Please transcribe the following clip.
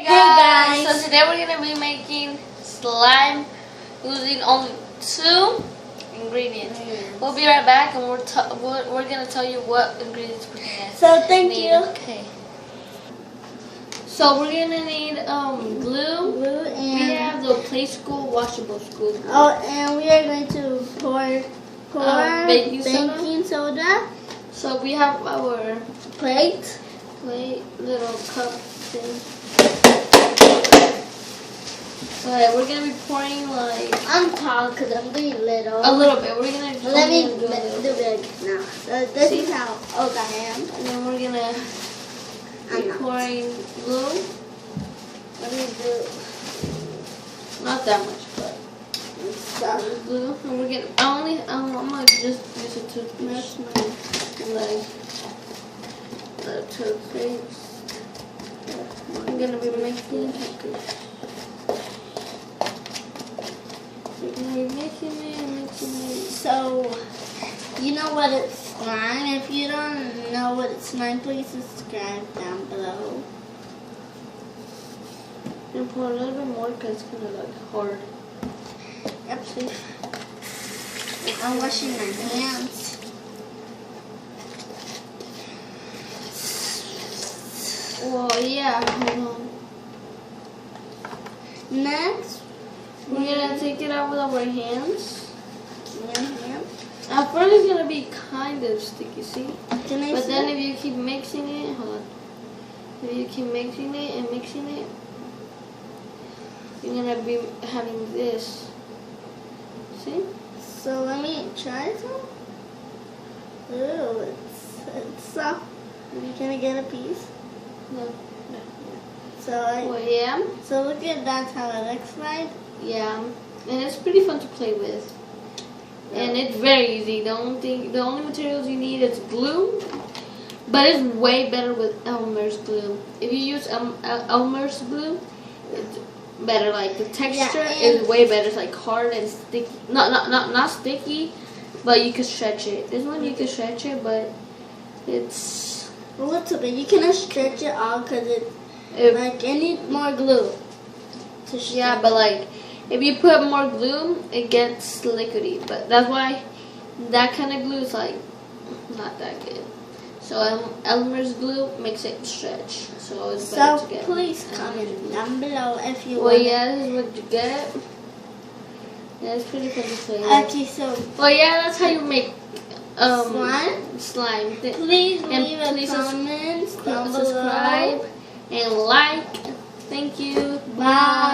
guys! So today we're going to be making slime using only 2 ingredients. We'll be right back and we're going to tell you what ingredients we're going to So thank need. you. Okay. So we're going to need glue. And We have the Play School washable school glue. Oh, and we are going to pour baking soda. So we have our Plate. little cup thing. Alright, we're gonna be pouring like I'm tall because I'm doing little. a little bit. We're gonna Let me do a little do bit. big now. So this is how old I am. And then we're gonna be pouring glue. What do you do? Not that much, but So glue. And we're gonna I'm gonna just use a toothbrush and like the toothpaste. I'm gonna be making So, you know what it's slime? If you don't know what it's slime, please subscribe down below. And pour a little bit more because it's kind of like hard. Yep, please. I'm washing my hands. Well, yeah, hold on. Next, We're gonna take it out with our hands. your hand. At first it's gonna be kind of sticky, see? Can I But see? then if you keep mixing it, hold on. If you keep mixing it and mixing it, you're gonna be having this. See? So let me try some. Ooh, it's soft. Can I get a piece? No. So Well, yeah. so look at that's how it looks like. Yeah. And it's pretty fun to play with. And it's very easy. The only materials you need is glue, but it's way better with Elmer's glue. If you use Elmer's glue, it's better. Like the texture is way better. It's like hard and sticky. Not sticky, but you can stretch it. This one you can stretch it, but it's A little bit. You cannot stretch it all because like I need more glue to stretch. yeah, but like if you put more glue, it gets liquidy. But that's why that kind of glue is like not that good. So Elmer's glue makes it stretch. So it's better So to get. please comment down below if you Well, want. yeah, this is what you get. Yeah, it's pretty fun to play with. Okay, so Well, yeah, that's how you make slime. slime. Please And leave a please comment down below. subscribe and like. Thank you. Bye.